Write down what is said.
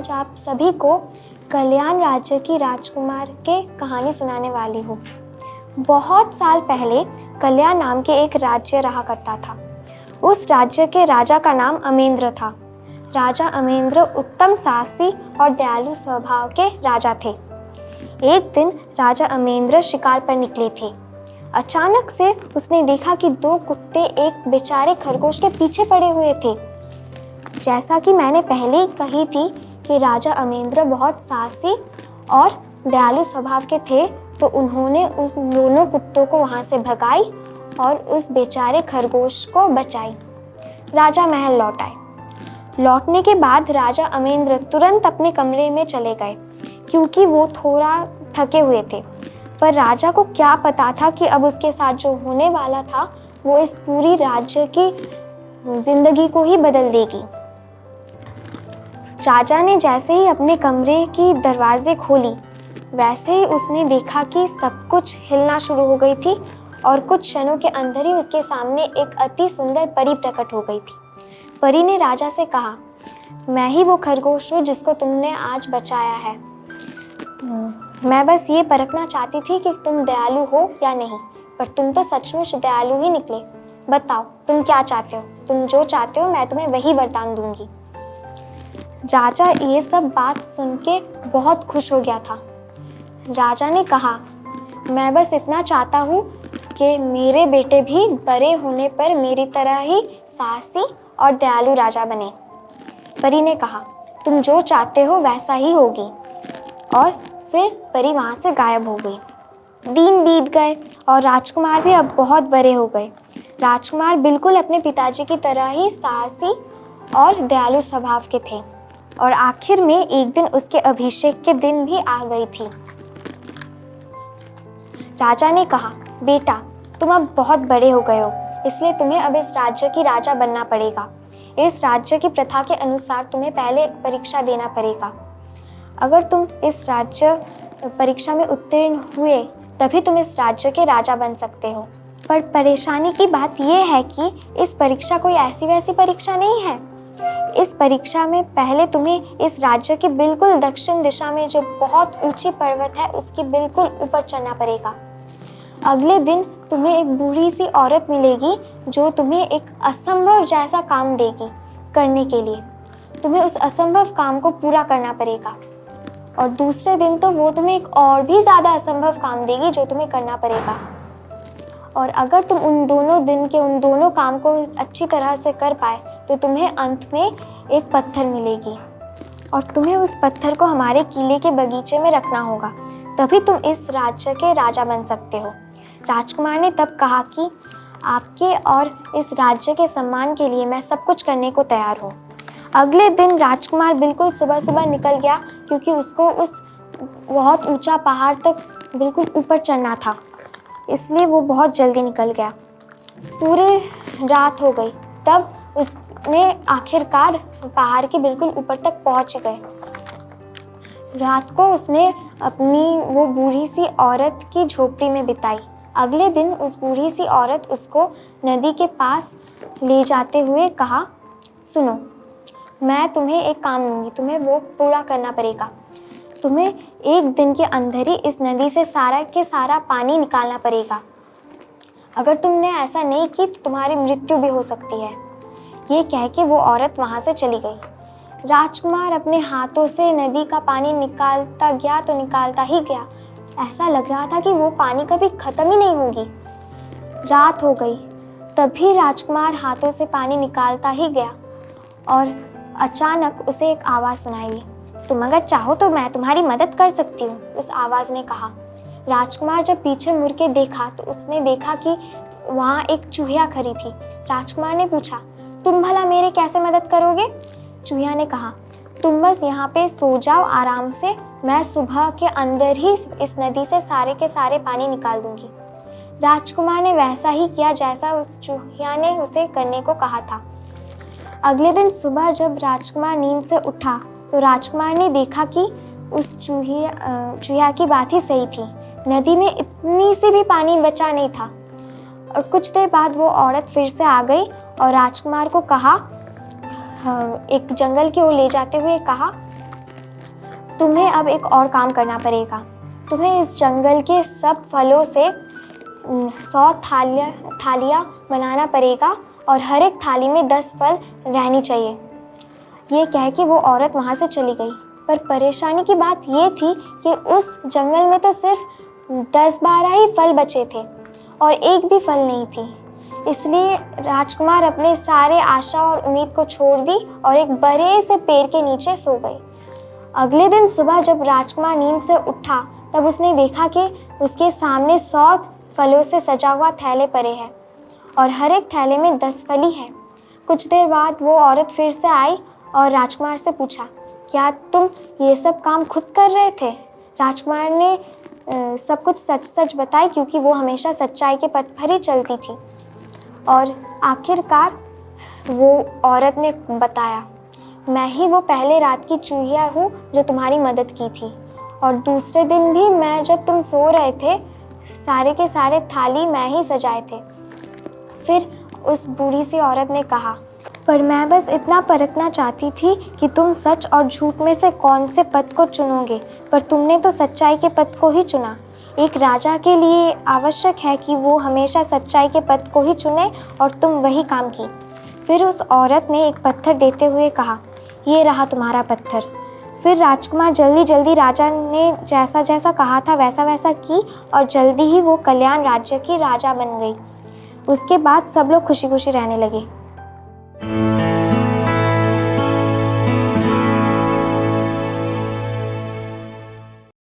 आज आप सभी को कल्याण राज्य की राजकुमार के कहानी सुनाने वाली हूँ। बहुत साल पहले कल्याण नाम के एक राज्य रहा करता था। उस राज्य के राजा का नाम अमेंद्र था। राजा अमेंद्र उत्तम साहसी और दयालु स्वभाव के राजा थे। एक दिन राजा अमेंद्र शिकार पर निकले थे। अचानक से उसने देखा कि दो कुत्ते एक बेचारे खरगोश के पीछे पड़े हुए थे। जैसा कि मैंने पहले ही कही थी कि राजा अमेंद्र बहुत साहसी और दयालु स्वभाव के थे, तो उन्होंने उस दोनों कुत्तों को वहां से भगाई और उस बेचारे खरगोश को बचाई। राजा महल लौट आए। लौटने के बाद राजा अमेंद्र तुरंत अपने कमरे में चले गए, क्योंकि वो थोड़ा थके हुए थे। पर राजा को क्या पता था कि अब उसके साथ जो होने वाला था वो इस पूरी राज्य की जिंदगी को ही बदल देगी। राजा ने जैसे ही अपने कमरे की दरवाजे खोली, वैसे ही उसने देखा कि सब कुछ हिलना शुरू हो गई थी और कुछ क्षणों के अंदर ही उसके सामने एक अति सुंदर परी प्रकट हो गई थी। परी ने राजा से कहा, मैं ही वो खरगोश हूँ जिसको तुमने आज बचाया है। मैं बस ये परखना चाहती थी कि तुम दयालु हो या नहीं, पर तुम तो सचमुच दयालु ही निकले। बताओ तुम क्या चाहते हो? तुम जो चाहते हो मैं तुम्हें वही वरदान दूंगी। राजा ये सब बात सुन के बहुत खुश हो गया था। राजा ने कहा, मैं बस इतना चाहता हूँ कि मेरे बेटे भी बड़े होने पर मेरी तरह ही साहसी और दयालु राजा बने। परी ने कहा, तुम जो चाहते हो वैसा ही होगी। और फिर परी वहाँ से गायब हो गई। दिन बीत गए और राजकुमार भी अब बहुत बड़े हो गए। राजकुमार बिल्कुल अपने पिताजी की तरह ही साहसी और दयालु स्वभाव के थे। और आखिर में एक दिन उसके अभिषेक के दिन भी आ गई थी। राजा ने कहा, बेटा तुम अब बहुत बड़े हो गए हो, इसलिए तुम्हें अब इस राज्य की राजा बनना पड़ेगा। इस राज्य की प्रथा के अनुसार तुम्हें पहले एक परीक्षा देना पड़ेगा। अगर तुम इस राज्य परीक्षा में उत्तीर्ण हुए तभी तुम इस राज्य के राजा बन सकते हो। पर परेशानी की बात यह है कि इस परीक्षा कोई ऐसी वैसी परीक्षा नहीं है। इस परीक्षा में पहले तुम्हें इस राज्य की बिल्कुल दक्षिण दिशा में जो बहुत ऊंची पर्वत है उसकी बिल्कुल ऊपर चढ़ना पड़ेगा। अगले दिन तुम्हें एक बूढ़ी सी औरत मिलेगी जो तुम्हें एक असंभव जैसा काम देगी करने के लिए। तुम्हें उस असंभव काम को पूरा करना पड़ेगा। और दूसरे दिन तो वो तुम्हें एक और भी ज़्यादा असंभव काम देगी जो तुम्हें करना पड़ेगा। और अगर तुम उन दोनों काम को अच्छी तरह से कर पाए तो तुम्हें अंत में एक पत्थर मिलेगी और तुम्हें उस पत्थर को हमारे किले के बगीचे में रखना होगा, तभी तुम इस राज्य के राजा बन सकते हो। राजकुमार ने तब कहा कि आपके और इस राज्य के सम्मान के लिए मैं सब कुछ करने को तैयार हूँ। अगले दिन राजकुमार बिल्कुल सुबह सुबह निकल गया, क्योंकि उसको उस बहुत ऊंचा पहाड़ तक बिल्कुल ऊपर चढ़ना था, इसलिए वो बहुत जल्दी निकल गया। पूरी रात हो गई, तब उसने आखिरकार पहाड़ के बिल्कुल ऊपर तक पहुंच गए। रात को उसने अपनी वो बूढ़ी सी औरत की झोपड़ी में बिताई। अगले दिन उस बूढ़ी सी औरत उसको नदी के पास ले जाते हुए कहा, सुनो, मैं तुम्हें एक काम दूंगी, तुम्हें वो पूरा करना पड़ेगा। तुम्हें एक दिन के अंदर ही इस नदी से सारा के सारा पानी निकालना पड़ेगा। अगर तुमने ऐसा नहीं की तो तुम्हारी मृत्यु भी हो सकती है। ये कह के वो औरत वहाँ से चली गई। राजकुमार अपने हाथों से नदी का पानी निकालता गया तो निकालता ही गया। ऐसा लग रहा था कि वो पानी कभी खत्म ही नहीं होगी। रात हो गई, तभी राजकुमार हाथों से पानी निकालता ही गया और अचानक उसे एक आवाज़ सुनाई दी। तुम अगर चाहो तो मैं तुम्हारी मदद कर सकती हूँ, उस आवाज़ ने कहा। राजकुमार जब पीछे मुड़ के देखा तो उसने देखा कि वहाँ एक चूहिया खड़ी थी। राजकुमार ने पूछा, तुम भला मेरी कैसे मदद करोगे? चूहिया ने कहा, तुम बस यहाँ पे सो जाओ आराम से, मैं सुबह के अंदर ही इस नदी से सारे के सारे पानी निकाल दूंगी। राजकुमार ने वैसा ही किया जैसा उस चूहिया ने उसे करने को कहा था। अगले दिन सुबह जब राजकुमार नींद से उठा तो राजकुमार ने देखा कि उस चूहिया की बात ही सही थी। नदी में इतनी सी भी पानी बचा नहीं था। और कुछ देर बाद वो औरत फिर से आ गई और राजकुमार को कहा, एक जंगल की ओर ले जाते हुए कहा, तुम्हें अब एक और काम करना पड़ेगा। तुम्हें इस जंगल के सब फलों से 100 थालियाँ बनाना पड़ेगा और हर एक थाली में 10 फल रहनी चाहिए। ये कह के वो औरत वहाँ से चली गई। पर परेशानी की बात ये थी कि उस जंगल में तो सिर्फ 10-12 ही फल बचे थे और एक भी फल नहीं थी। इसलिए राजकुमार अपने सारे आशा और उम्मीद को छोड़ दी और एक बड़े से पेड़ के नीचे सो गई। अगले दिन सुबह जब राजकुमार नींद से उठा तब उसने देखा कि उसके सामने 100 फलों से सजा हुआ थैले पड़े हैं और हर एक थैले में 10 फल ही है। कुछ देर बाद वो औरत फिर से आई और राजकुमार से पूछा, क्या तुम ये सब काम खुद कर रहे थे? राजकुमार ने सब कुछ सच सच बताई, क्योंकि वो हमेशा सच्चाई के पथ पर ही चलती थी। और आखिरकार वो औरत ने बताया, मैं ही वो पहले रात की चूहिया हूँ जो तुम्हारी मदद की थी, और दूसरे दिन भी मैं जब तुम सो रहे थे सारे के सारे थाली मैं ही सजाए थे। फिर उस बूढ़ी सी औरत ने कहा, पर मैं बस इतना परखना चाहती थी कि तुम सच और झूठ में से कौन से पथ को चुनोगे, पर तुमने तो सच्चाई के पथ को ही चुना। एक राजा के लिए आवश्यक है कि वो हमेशा सच्चाई के पथ को ही चुने और तुम वही काम की। फिर उस औरत ने एक पत्थर देते हुए कहा, ये रहा तुम्हारा पत्थर। फिर राजकुमार जल्दी जल्दी राजा ने जैसा जैसा कहा था वैसा वैसा की और जल्दी ही वो कल्याण राज्य की राजा बन गई। उसके बाद सब लोग खुशी खुशी रहने लगे।